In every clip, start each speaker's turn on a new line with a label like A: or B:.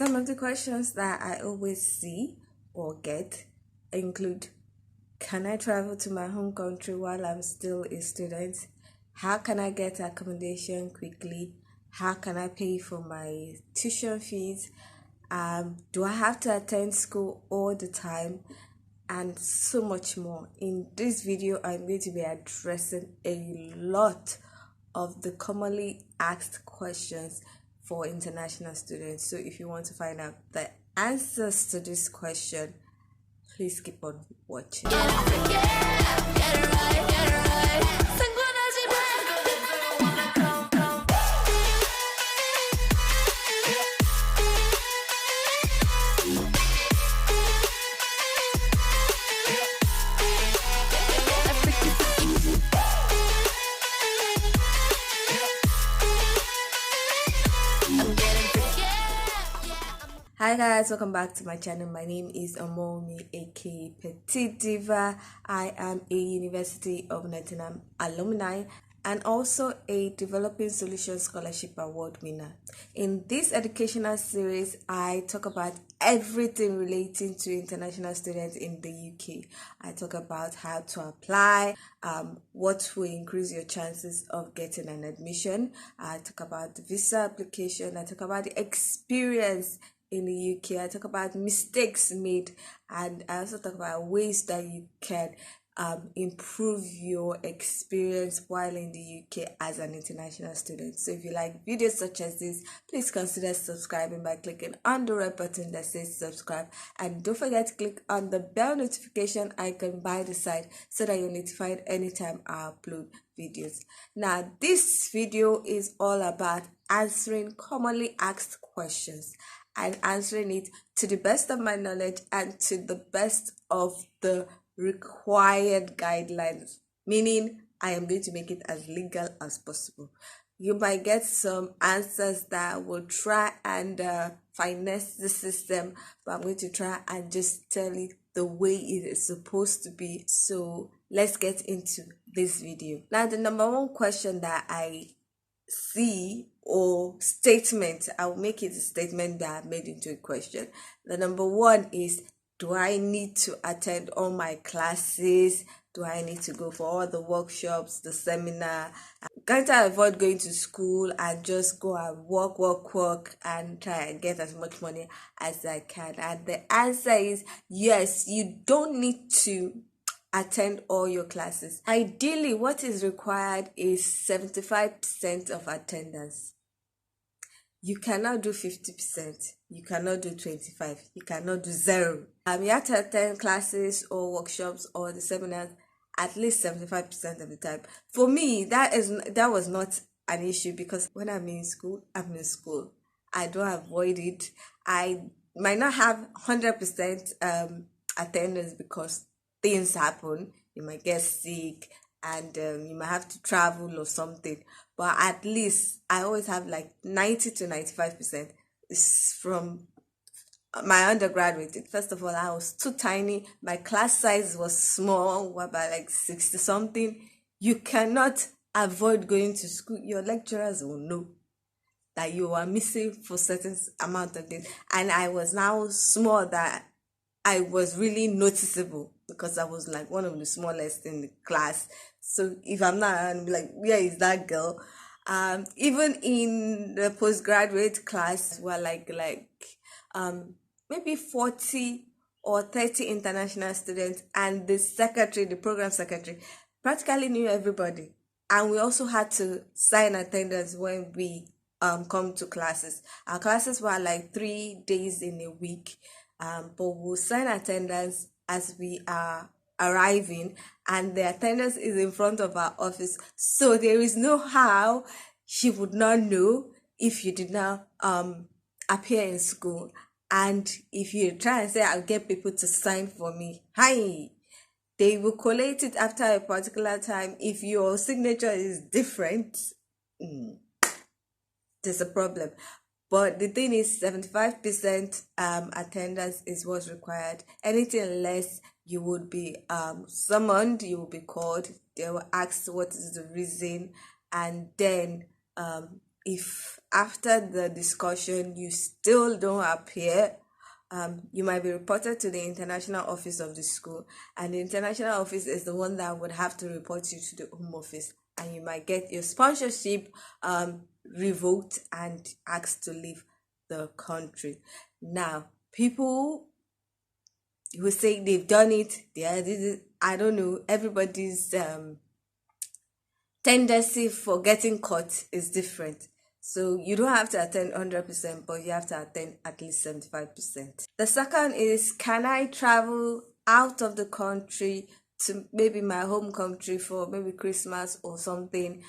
A: Some of the questions that I always see or get include: can I travel to my home country while I'm still a student? How can I get accommodation quickly? How can I pay for my tuition fees? Do I have to attend school all the time? And so much more. In this video, I'm going to be addressing a lot of the commonly asked questions for international students. So if you want to find out the answers to this question, please keep on watching. Hi guys, welcome back to my channel. My name is Omomi, aka Petite Diva. I am a University of Nottingham alumni and also a Developing Solutions Scholarship Award winner. In this educational series, I talk about everything relating to international students in the UK. I talk about how to apply, what will increase your chances of getting an admission. I talk about the visa application. I talk about the experience in the UK. I talk about mistakes made, and I also talk about ways that you can improve your experience while in the UK as an international student. So if you like videos such as this, please consider subscribing by clicking on the red button that says subscribe, and don't forget to click on the bell notification icon by the side so that you're notified anytime I upload videos. Now this video is all about answering commonly asked questions and answering it to the best of my knowledge and to the best of the required guidelines, meaning I am going to make it as legal as possible. You might get some answers that will try and finesse the system, but I'm going to try and just tell it the way it is supposed to be. So let's get into this video. Now, the number one question that I see, or statement, I'll make it a statement that I made into a question. The number one is, do I need to attend all my classes? Do I need to go for all the workshops, the seminar? Can't I avoid going to school and just go and work and try and get as much money as I can? And the answer is yes, you don't need to attend all your classes. Ideally, what is required is 75% of attendance. You cannot do 50%. You cannot do 25%. You cannot do 0. You have to attend classes or workshops or the seminars at least 75% of the time. For me, that was not an issue, because when I'm in school, I'm in school. I don't avoid it. I might not have 100% attendance because things happen. You might get sick and you might have to travel or something, but at least I always have like 90 to 95%. It's from my undergraduate. First of all, I was too tiny. My class size was small, about like 60 something. You cannot avoid going to school. Your lecturers will know that you are missing for certain amount of days, and I was now small that I was really noticeable because I was like one of the smallest in the class. So if I'm not, I'm like, where is that girl? Even in the postgraduate class, we're like maybe 40 or 30 international students, and the program secretary, practically knew everybody. And we also had to sign attendance when we come to classes. Our classes were like 3 days in a week. But we'll sign attendance as we are arriving, and the attendance is in front of our office. So there is no how she would not know if you did not appear in school. And if you try and say, I'll get people to sign for me, hi, they will collate it after a particular time. If your signature is different, there's a problem. But the thing is, 75% attendance is what's required. Anything less, you would be summoned, you will be called. They will ask what is the reason, and then if after the discussion you still don't appear, you might be reported to the international office of the school, and the international office is the one that would have to report you to the home office, and you might get your sponsorship revoked and asked to leave the country. Now, people who say they've done it, I don't know, everybody's tendency for getting caught is different. So you don't have to attend 100%, but you have to attend at least 75%. The second is, can I travel out of the country to maybe my home country for maybe Christmas or something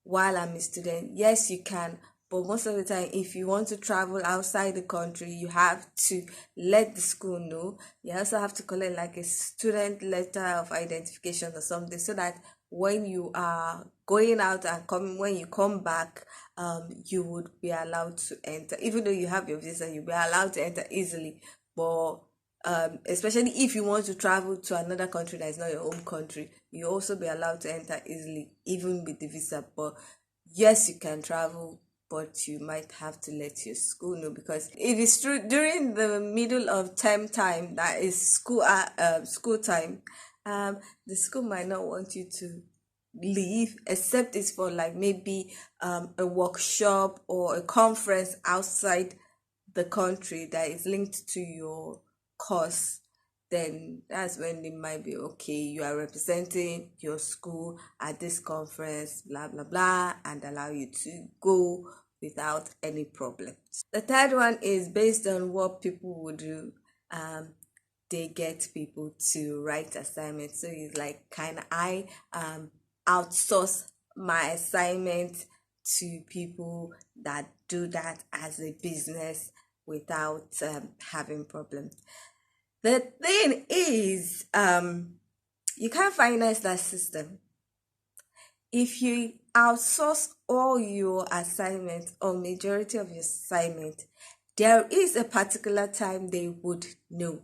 A: while I'm a student? Yes, you can. But most of the time, if you want to travel outside the country, you have to let the school know. You also have to collect like a student letter of identification or something, so that when you are going out and when you come back, you would be allowed to enter. Even though you have your visa, you'll be allowed to enter easily. But especially if you want to travel to another country that is not your home country, you also be allowed to enter easily, even with the visa. But yes, you can travel, but you might have to let your school know, because if it's true during the middle of term time, that is school time, the school might not want you to leave, except it's for like maybe a workshop or a conference outside the country that is linked to your course. Then that's when it might be okay, you are representing your school at this conference, blah blah blah, and allow you to go without any problems. The third one is based on what people would do. They get people to write assignments. So it's like, can I outsource my assignment to people that do that as a business without having problems? The thing is, you can't finance that system. If you outsource all your assignments or majority of your assignment, there is a particular time they would know.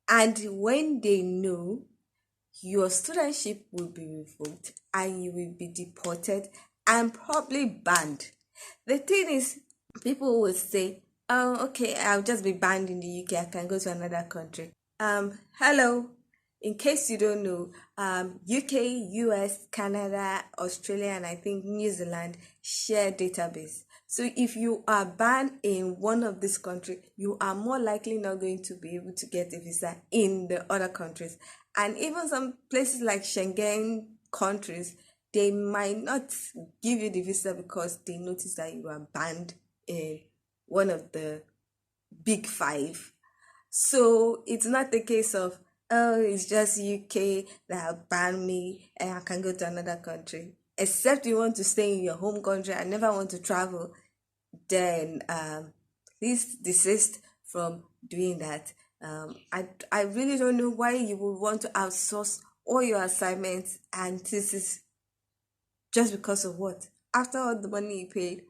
A: And when they know, your studentship will be revoked and you will be deported and probably banned. The thing is, people will say, oh, okay, I'll just be banned in the UK, I can go to another country. Hello, in case you don't know, UK, US, Canada, Australia, and I think New Zealand share database. So if you are banned in one of these countries, you are more likely not going to be able to get a visa in the other countries. And even some places like Schengen countries, they might not give you the visa because they notice that you are banned in one of the big five. So it's not the case of, oh, it's just UK that banned me and I can go to another country. Except you want to stay in your home country and never want to travel, then please desist from doing that. I really don't know why you would want to outsource all your assignments, and this is just because of what? After all the money you paid,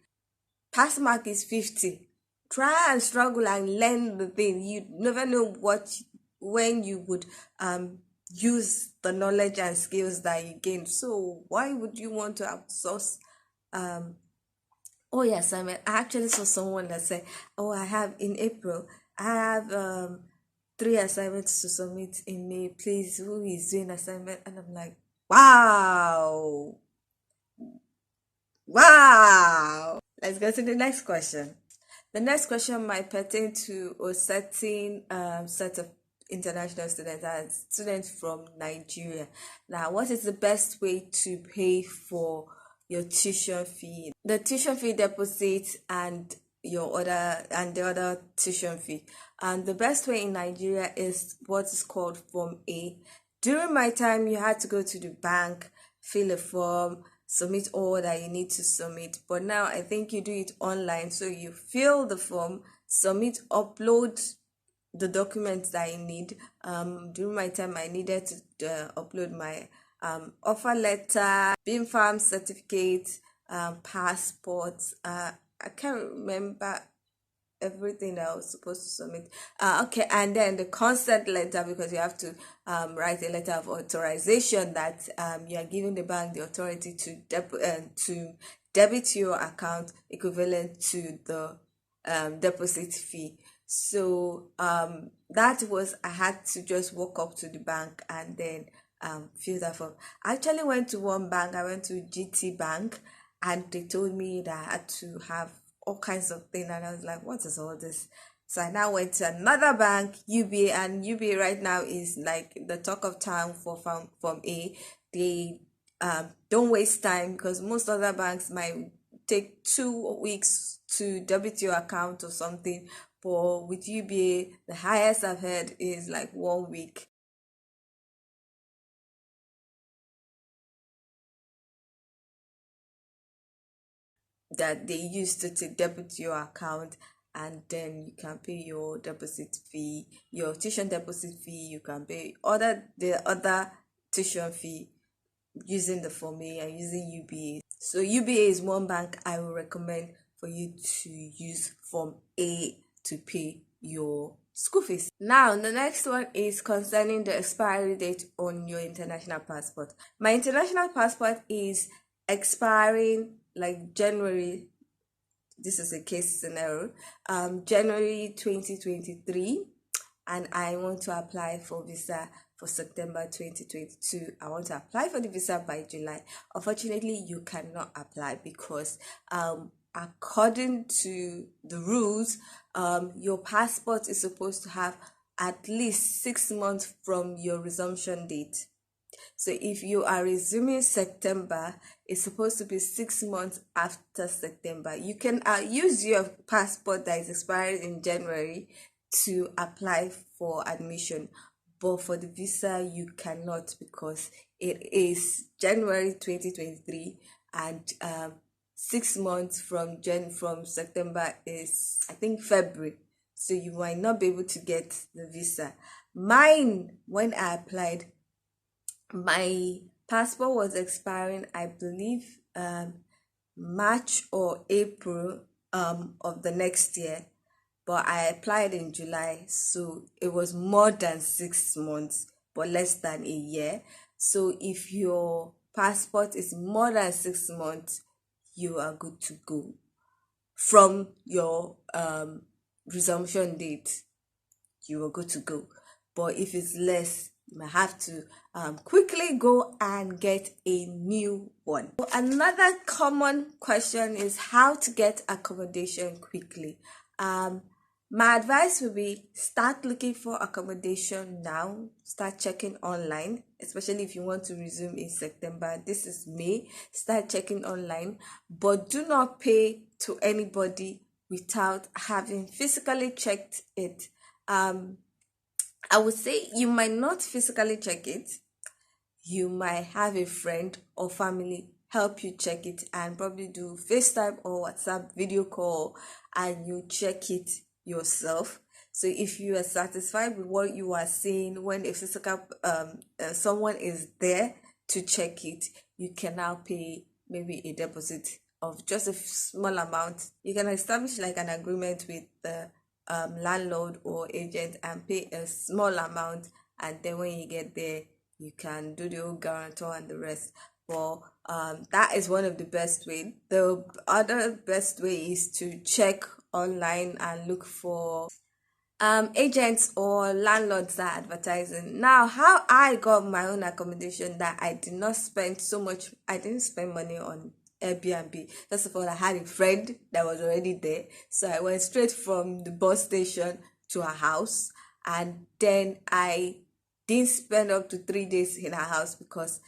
A: pass mark is 50. Try and struggle and learn the thing. You never know when you would use the knowledge and skills that you gain. So why would you want to outsource all your assignment? I actually saw someone that said, oh, I have in April, I have 3 assignments to submit in May. Please, who is doing assignment? And I'm like, wow. Let's go to the next question. The next question might pertain to a certain set of international students, as students from Nigeria. Now, what is the best way to pay for your tuition fee? The tuition fee deposit and the other tuition fee. And the best way in Nigeria is what is called Form A. During my time, you had to go to the bank, fill a form, submit all that you need to submit. But now I think you do it online. So you fill the form, submit, upload the documents that you need. During my time, I needed to upload my offer letter, being farm certificate, passport. I can't remember everything that I was supposed to submit. Okay, and then the consent letter, because you have to write a letter of authorization that you are giving the bank the authority to debit your account equivalent to the deposit fee. So that was, I had to just walk up to the bank and then fill that form. I actually went to one bank. I went to GT Bank, and they told me that I had to have all kinds of things, and I was like, what is all this? So I now went to another bank, UBA, and UBA right now is like the talk of town for Form A. They don't waste time, because most other banks might take 2 weeks to debit your account or something, but with UBA, the highest I've heard is like 1 week. That they use to debit your account, and then you can pay your deposit fee, your tuition deposit fee. You can pay the other tuition fee using the Form A and using UBA. So UBA is one bank I will recommend for you to use Form A to pay your school fees. Now, the next one is concerning the expiry date on your international passport. My international passport is expiring like January. This is a case scenario, January 2023, and I want to apply for visa for September 2022. I want to apply for the visa by July. Unfortunately, you cannot apply because according to the rules, your passport is supposed to have at least 6 months from your resumption date. So if you are resuming September, it's supposed to be 6 months after September. You can use your passport that is expired in January to apply for admission, but for the visa you cannot, because it is January 2023, and 6 months from September is, I think, February. So you might not be able to get the visa. Mine, when I applied, my passport was expiring, I believe, March or April of the next year, but I applied in July, so it was more than 6 months but less than a year. So if your passport is more than 6 months, you are good to go from your resumption date. You are good to go. But if it's less, you might have to quickly go and get a new one. So another common question is how to get accommodation quickly. My advice would be, start looking for accommodation now. Start checking online, especially if you want to resume in September. This is May. Start checking online, but do not pay to anybody without having physically checked it. I would say you might not physically check it. You might have a friend or family help you check it, and probably do FaceTime or WhatsApp video call, and you check it yourself. So if you are satisfied with what you are seeing when a physical someone is there to check it, you can now pay maybe a deposit of just a small amount. You can establish like an agreement with the landlord or agent and pay a small amount, and then when you get there, you can do the whole guarantor and the rest. But that is one of the best way. The other best way is to check online and look for agents or landlords that are advertising. Now, how I got my own accommodation that I did not spend so much, I didn't spend money on Airbnb. First of all, I had a friend that was already there, so I went straight from the bus station to her house, and then I didn't spend up to 3 days in her house, because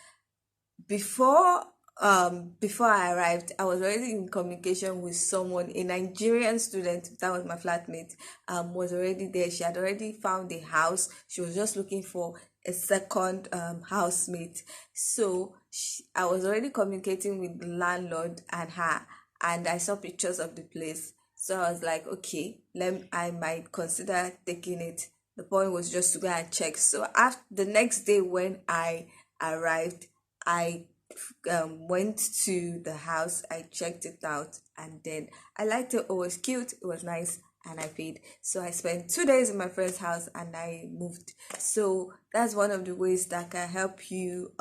A: before I arrived, I was already in communication with someone, a Nigerian student that was my flatmate, was already there. She had already found a house. She was just looking for a second housemate. So I was already communicating with the landlord and her, and I saw pictures of the place. So I was like, okay, I might consider taking it. The point was just to go and check. So after the next day when I arrived, I went to the house, I checked it out, and then I liked it. It was cute, it was nice. and I paid. So I spent 2 days in my friend's house and I moved. So that's one of the ways that can help you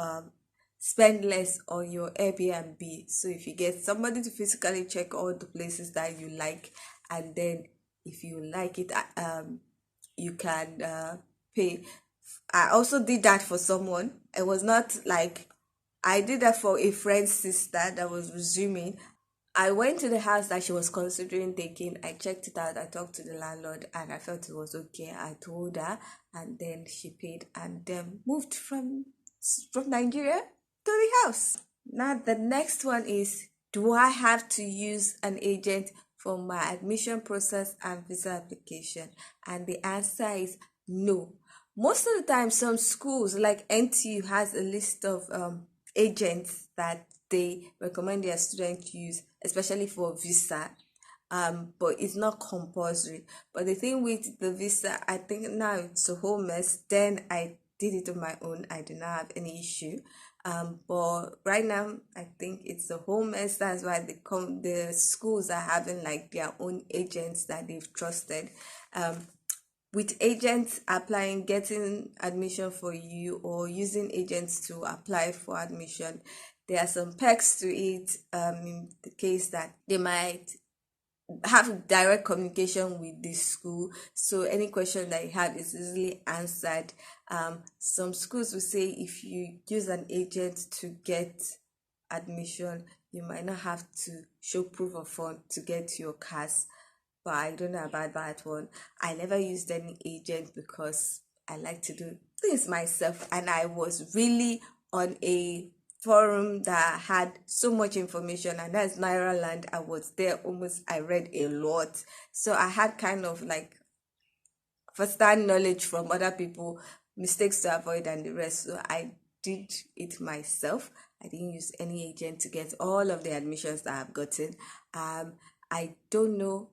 A: spend less on your Airbnb. So if you get somebody to physically check all the places that you like, and then if you like it, you can pay. I also did that for someone. It was not like I did that for a friend's sister that was resuming. I went to the house that she was considering taking. I checked it out. I talked to the landlord and I felt it was okay. I told her and then she paid and then moved from Nigeria to the house. Now the next one is, do I have to use an agent for my admission process and visa application? And the answer is no. Most of the time, some schools like NTU has a list of agents that they recommend their students use, especially for visa. But it's not compulsory. But the thing with the visa, I think now it's a whole mess. Then I did it on my own. I did not have any issue. But right now I think it's a whole mess. That's why the schools are having like their own agents that they've trusted. With agents applying, getting admission for you, or using agents to apply for admission, there are some perks to it. In the case that they might have direct communication with the school, so any question that you have is easily answered. Some schools will say if you use an agent to get admission, you might not have to show proof of fund to get your CAS, but I don't know about that one. I never used any agent because I like to do things myself, and I was really on a forum that had so much information, and that's Nairaland. I was there almost, I read a lot, so I had kind of like first-hand knowledge from other people, mistakes to avoid and the rest. So I did it myself. I didn't use any agent to get all of the admissions that I've gotten. I don't know,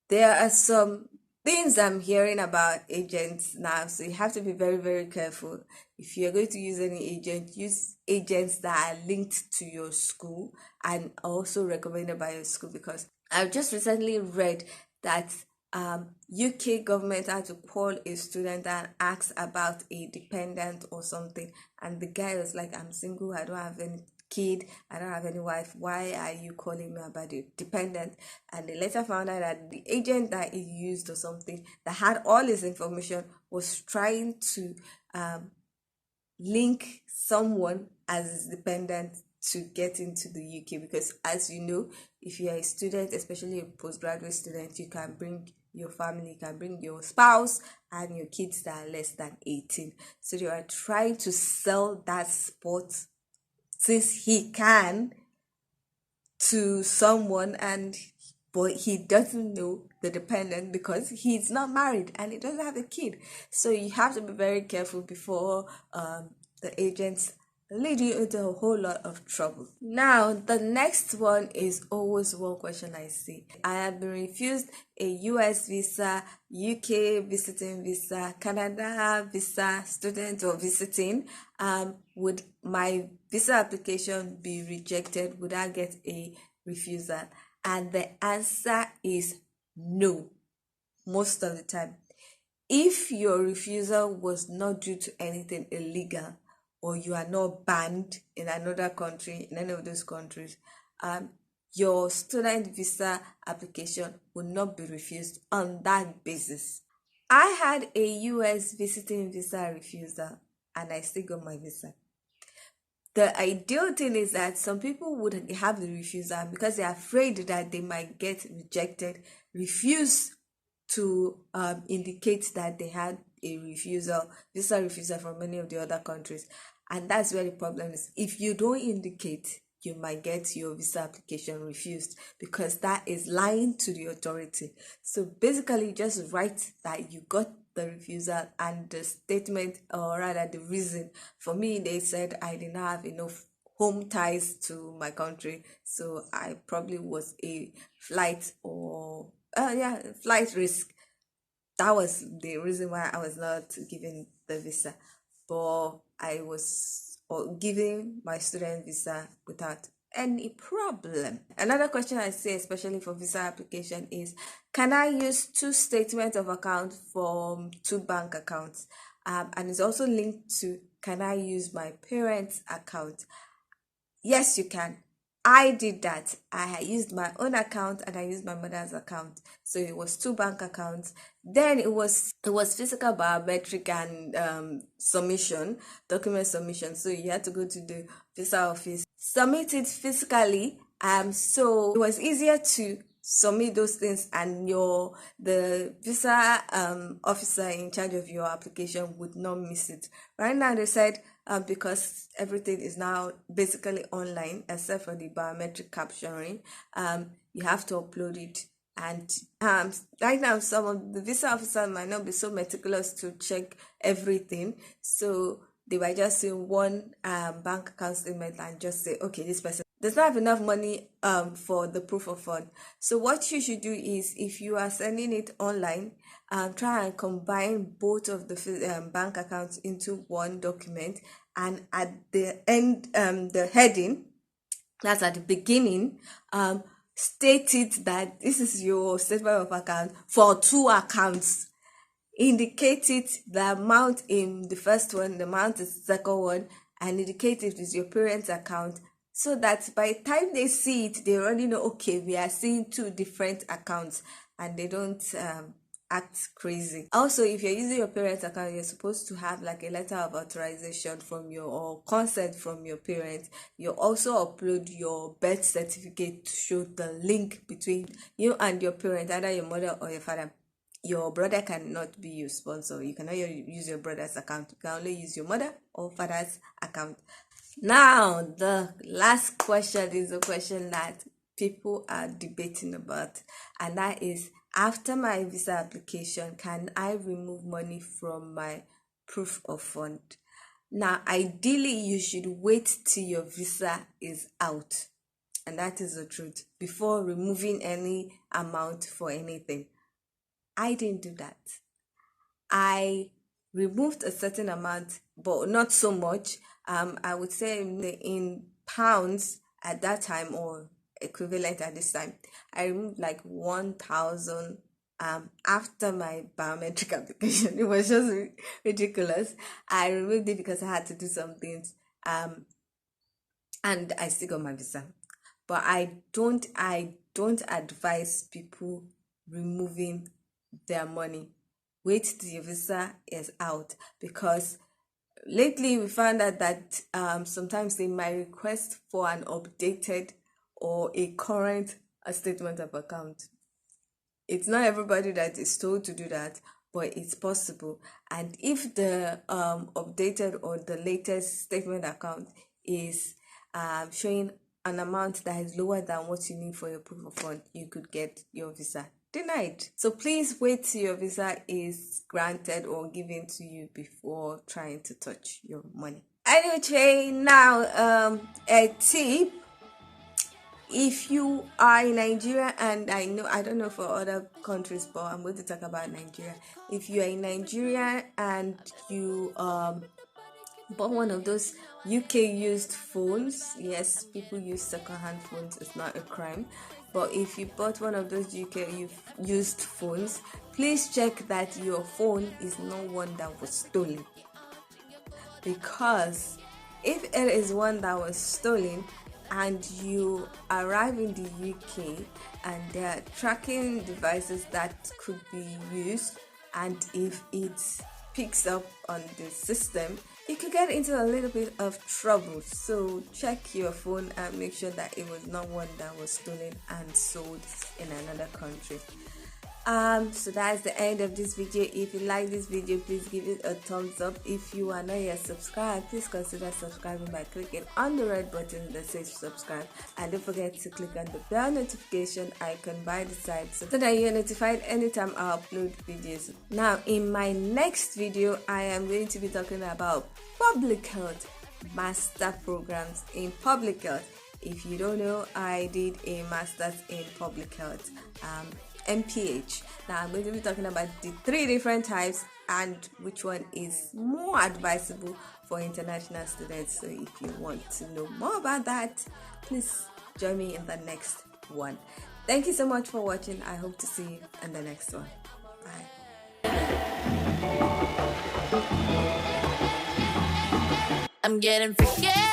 A: there are some things I'm hearing about agents now, so you have to be very, very careful. If you're going to use any agent, use agents that are linked to your school and also recommended by your school, because I've just recently read that UK government had to call a student and ask about a dependent or something, and the guy was like, I'm single, I don't have any kid, I don't have any wife, why are you calling me about the dependent? And they later found out that the agent that he used or something that had all his information was trying to link someone as his dependent to get into the UK, because as you know, if you are a student, especially a postgraduate student, you can bring your family, you can bring your spouse and your kids that are less than 18. So they are trying to sell that spot, since he can, to someone, and but he doesn't know the dependent because he's not married and he doesn't have a kid. So you have to be very careful before the agents lead you into a whole lot of trouble. Now the next one is always one question I see. I have been refused a US visa, UK visiting visa, Canada visa, student or visiting. Would my visa application be rejected? Would I get a refusal? And the answer is no, most of the time. If your refusal was not due to anything illegal, or you are not banned in another country, in any of those countries, your student visa application will not be refused on that basis. I had a US visiting visa refusal and I still got my visa. The ideal thing is that some people would have the refusal because they're afraid that they might get rejected, refuse to indicate that they had a visa refusal from many of the other countries. And that's where the problem is. If you don't indicate, you might get your visa application refused, because that is lying to the authority. So basically, just write that you got the refusal and the statement, or rather the reason. For me, they said I did not have enough home ties to my country, so I probably was a flight or flight risk. That was the reason why I was not given the visa. But I was giving my student visa without any problem. Another question I see, especially for visa application, is can I use two statements of account from two bank accounts? And it's also linked to can I use my parents' account? Yes, you can. I did that. I had used my own account and I used my mother's account. So it was two bank accounts. Then it was physical biometric and submission, document submission. So you had to go to the visa office, submit it physically. So it was easier to submit those things, and the visa officer in charge of your application would not miss it. Right now they said because everything is now basically online except for the biometric capturing, you have to upload it. And right now some of the visa officers might not be so meticulous to check everything, so they might just say one bank account statement and just say, okay, this person does not have enough money for the proof of fund. So what you should do is, if you are sending it online, try and combine both of the bank accounts into one document, and at the end, the heading, that's at the beginning, state it that this is your statement of account for two accounts. Indicate it, the amount in the first one, the amount is the second one, and indicate it is your parents' account, so that by the time they see it, they already know, okay, we are seeing two different accounts, and they don't act crazy. Also, if you're using your parents' account, you're supposed to have like a letter of authorization from or consent from your parents. You also upload your birth certificate to show the link between you and your parent, either your mother or your father. Your brother cannot be your sponsor. You cannot use your brother's account. You can only use your mother or father's account. Now, the last question is a question that people are debating about, and that is, after my visa application, can I remove money from my proof of fund? Now, ideally, you should wait till your visa is out, and that is the truth, before removing any amount for anything. I didn't do that. I removed a certain amount, but not so much. I would say in pounds at that time, or equivalent at this time, I removed like 1,000 after my biometric application. It was just ridiculous. I removed it because I had to do some things, and I still got my visa. But I don't advise people removing their money. Wait till your visa is out, because lately we found out that sometimes they might request for an updated or a current statement of account. It's not everybody that is told to do that, but it's possible. And if the updated or the latest statement account is showing an amount that is lower than what you need for your proof of fund, you could get your visa denied. So please wait till your visa is granted or given to you before trying to touch your money. Anyway, now a tip: if you are in Nigeria, and I don't know for other countries, but I'm going to talk about Nigeria. If you are in Nigeria and you bought one of those UK used phones, yes, people use second-hand phones, it's not a crime, but if you bought one of those UK used phones, please check that your phone is not one that was stolen, because if it is one that was stolen and you arrive in the UK and there are tracking devices that could be used, and if it picks up on the system, you could get into a little bit of trouble. So check your phone and make sure that it was not one that was stolen and sold in another country. So that's the end of this video. If you like this video, please give it a thumbs up. If you are not yet subscribed, please consider subscribing by clicking on the red button that says subscribe, and don't forget to click on the bell notification icon by the side so that you're notified anytime I upload videos. Now, in my next video, I am going to be talking about public health, master programs in public health. If you don't know, I did a master's in public health, MPH. Now I'm going to be talking about the 3 different types and which one is more advisable for international students. So if you want to know more about that, please join me in the next one. Thank you so much for watching. I hope to see you in the next one. Bye.
B: I'm getting freaky.